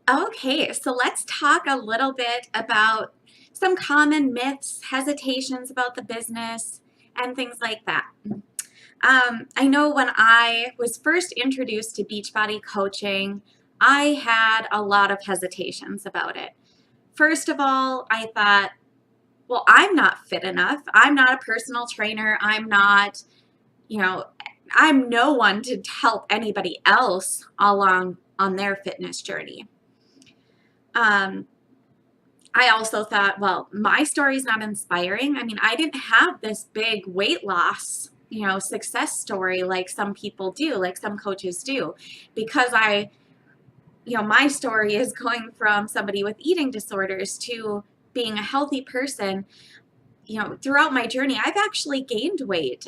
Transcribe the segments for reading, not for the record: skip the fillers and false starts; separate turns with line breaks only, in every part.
Okay, so let's talk a little bit about some common myths, hesitations about the business, and things like that. I know when I was first introduced to Beachbody coaching, I had a lot of hesitations about it. First of all, I thought, well, I'm not fit enough. I'm not a personal trainer. I'm not, you know, I'm no one to help anybody else along on their fitness journey. Um, I also thought, well, my story's not inspiring. I mean, I didn't have this big weight loss, success story like some people do, like some coaches do, because my story is going from somebody with eating disorders to being a healthy person. Throughout my journey, I've actually gained weight.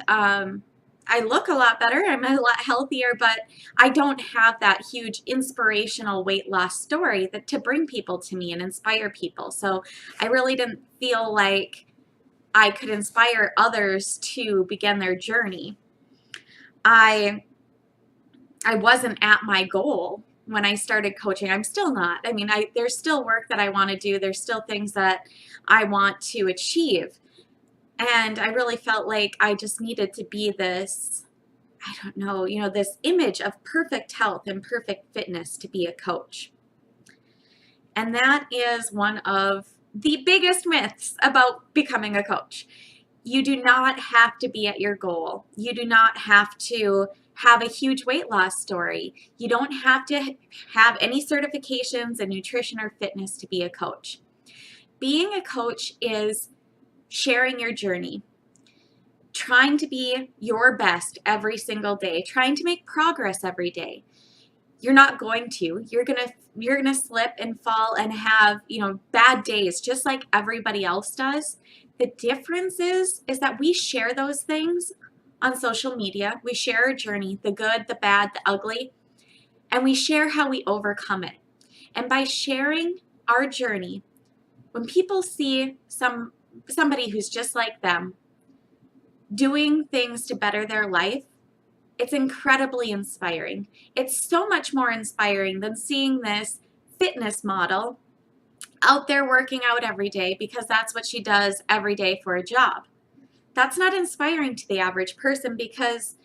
I look a lot better. I'm a lot healthier, but I don't have that huge inspirational weight loss story to bring people to me and inspire people. So I really didn't feel like I could inspire others to begin their journey. I wasn't at my goal when I started coaching. I'm still not. I mean, there's still work that I want to do. There's still things that I want to achieve. And I really felt like I just needed to be this, I don't know, this image of perfect health and perfect fitness to be a coach. And that is one of the biggest myths about becoming a coach. You do not have to be at your goal. You do not have to have a huge weight loss story. You don't have to have any certifications in nutrition or fitness to be a coach. Being a coach is sharing your journey, trying to be your best every single day, trying to make progress every day. You're not going to. You're going to slip and fall and have, bad days just like everybody else does. The difference is that we share those things on social media. We share our journey, the good, the bad, the ugly, and we share how we overcome it. And by sharing our journey, when people see somebody who's just like them doing things to better their life, it's incredibly inspiring. It's so much more inspiring than seeing this fitness model out there working out every day because that's what she does every day for a job. That's not inspiring to the average person because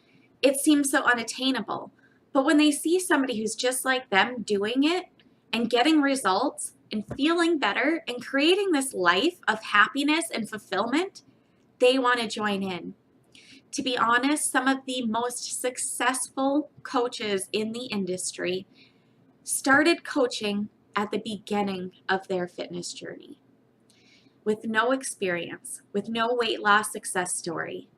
it seems so unattainable. But when they see somebody who's just like them doing it and getting results and feeling better and creating this life of happiness and fulfillment, they want to join in. To be honest, some of the most successful coaches in the industry started coaching at the beginning of their fitness journey with no experience, with no weight loss success story.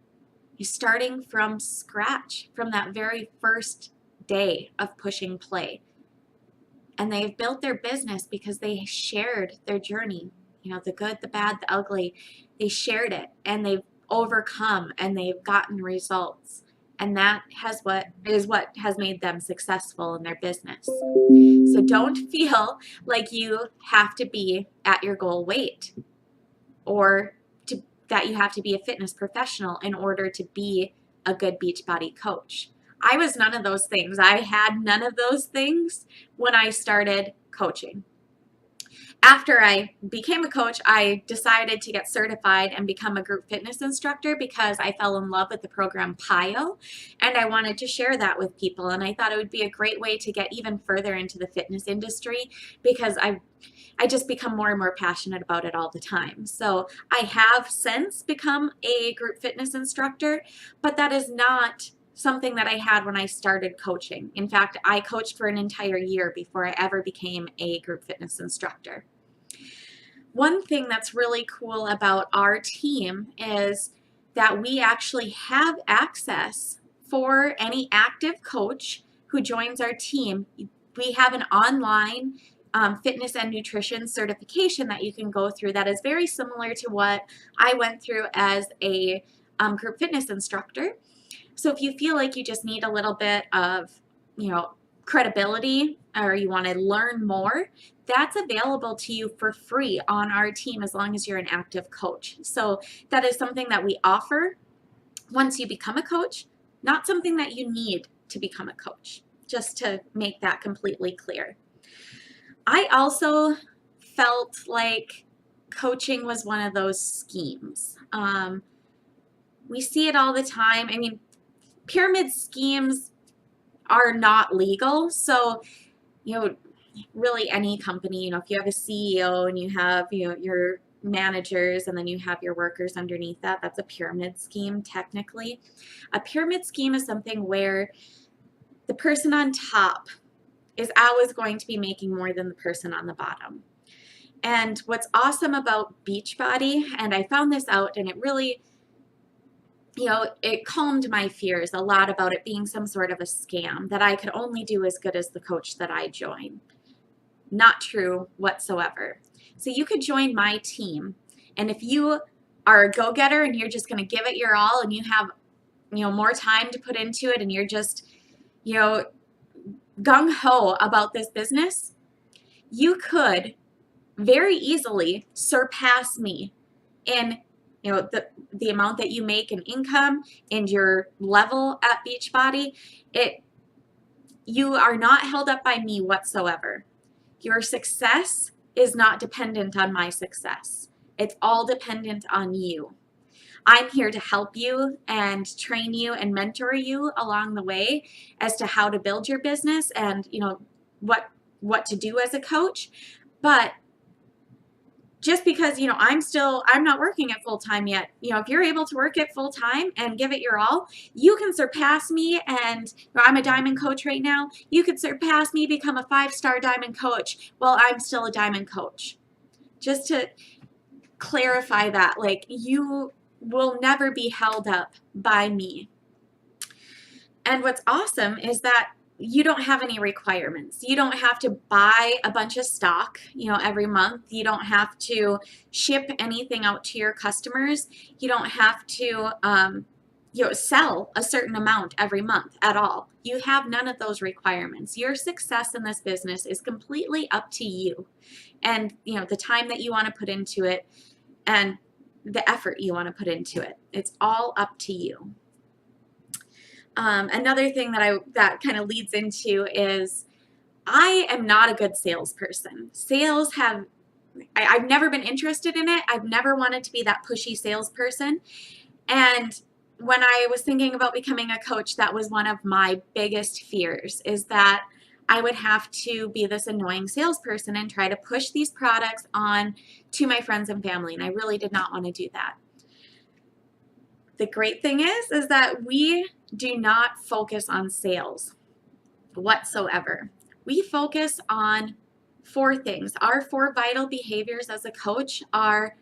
You're starting from scratch, from that very first day of pushing play. And they've built their business because they shared their journey, the good, the bad, the ugly. They shared it and they've overcome and they've gotten results. And that what has made them successful in their business. So don't feel like you have to be at your goal weight or that you have to be a fitness professional in order to be a good Beachbody coach. I was none of those things. I had none of those things when I started coaching. After I became a coach, I decided to get certified and become a group fitness instructor because I fell in love with the program PiYo, and I wanted to share that with people. And I thought it would be a great way to get even further into the fitness industry because I just become more and more passionate about it all the time. So I have since become a group fitness instructor, but that is not something that I had when I started coaching. In fact, I coached for an entire year before I ever became a group fitness instructor. One thing that's really cool about our team is that we actually have access for any active coach who joins our team. We have an online fitness and nutrition certification that you can go through that is very similar to what I went through as a group fitness instructor. So if you feel like you just need a little bit of, credibility or you want to learn more, that's available to you for free on our team as long as you're an active coach. So that is something that we offer once you become a coach, not something that you need to become a coach, just to make that completely clear. I also felt like coaching was one of those schemes. We see it all the time. I mean, pyramid schemes are not legal. So, really any company, if you have a CEO and you have, your managers and then you have your workers underneath that, that's a pyramid scheme technically. A pyramid scheme is something where the person on top is always going to be making more than the person on the bottom. And what's awesome about Beachbody, and I found this out and it really, it calmed my fears a lot about it being some sort of a scam, that I could only do as good as the coach that I join. Not true whatsoever. So you could join my team, and if you are a go-getter and you're just going to give it your all and you have, more time to put into it and you're just, gung-ho about this business, you could very easily surpass me in the amount that you make in income and your level at Beachbody. You are not held up by me whatsoever. Your success is not dependent on my success. It's all dependent on you. I'm here to help you and train you and mentor you along the way as to how to build your business and what to do as a coach. But just because, I'm not working at full time yet. If you're able to work at full time and give it your all, you can surpass me. And I'm a diamond coach right now. You could surpass me, become a 5-star diamond coach while I'm still a diamond coach. Just to clarify that, you will never be held up by me. And what's awesome is that you don't have any requirements. You don't have to buy a bunch of stock, every month. You don't have to ship anything out to your customers. You don't have to, sell a certain amount every month at all. You have none of those requirements. Your success in this business is completely up to you, and the time that you want to put into it and the effort you want to put into it. It's all up to you. Another thing that kind of leads into is I am not a good salesperson. I've never been interested in it. I've never wanted to be that pushy salesperson. And when I was thinking about becoming a coach, that was one of my biggest fears, is that I would have to be this annoying salesperson and try to push these products on to my friends and family. And I really did not want to do that. The great thing is that we do not focus on sales whatsoever. We focus on 4 things. Our 4 vital behaviors as a coach are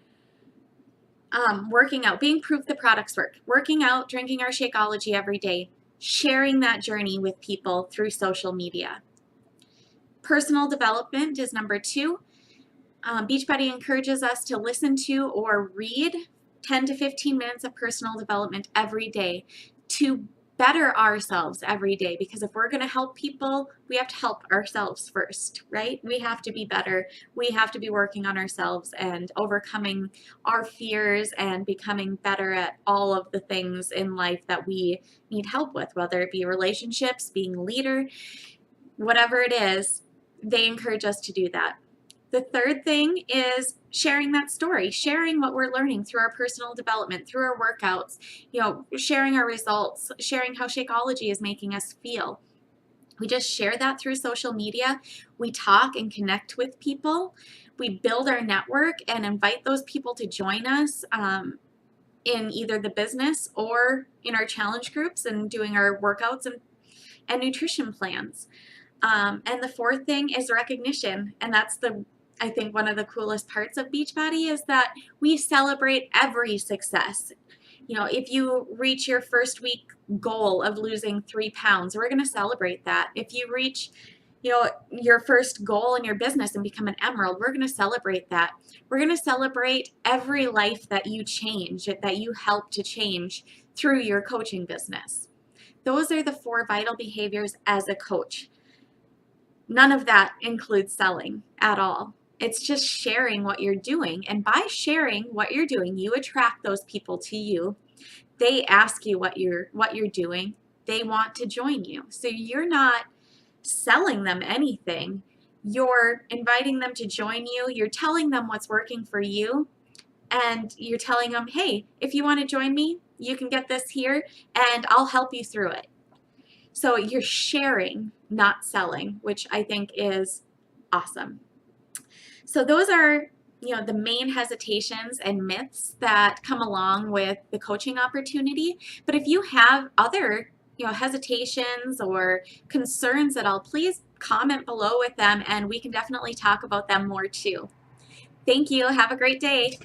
working out, being proof the products work, working out, drinking our Shakeology every day, sharing that journey with people through social media. Personal development is number 2. Beachbody encourages us to listen to or read 10 to 15 minutes of personal development every day to better ourselves every day, because if we're going to help people, we have to help ourselves first, right? We have to be better. We have to be working on ourselves and overcoming our fears and becoming better at all of the things in life that we need help with, whether it be relationships, being a leader, whatever it is. They encourage us to do that. The third thing is sharing that story, sharing what we're learning through our personal development, through our workouts, sharing our results, sharing how Shakeology is making us feel. We just share that through social media. We talk and connect with people. We build our network and invite those people to join us in either the business or in our challenge groups and doing our workouts and nutrition plans. And the fourth thing is recognition. And that's I think one of the coolest parts of Beachbody is that we celebrate every success. If you reach your first week goal of losing 3 pounds, we're going to celebrate that. If you reach, your first goal in your business and become an emerald, we're going to celebrate that. We're going to celebrate every life that you change, that you help to change through your coaching business. Those are the 4 vital behaviors as a coach. None of that includes selling at all. It's just sharing what you're doing. And by sharing what you're doing, you attract those people to you. They ask you what you're doing. They want to join you. So you're not selling them anything. you're inviting them to join you, you're telling them what's working for you, and you're telling them, hey, if you want to join me, you can get this here and I'll help you through it. So you're sharing, not selling, which I think is awesome. So those are, the main hesitations and myths that come along with the coaching opportunity. But if you have other, hesitations or concerns at all, please comment below with them and we can definitely talk about them more too. Thank you. Have a great day.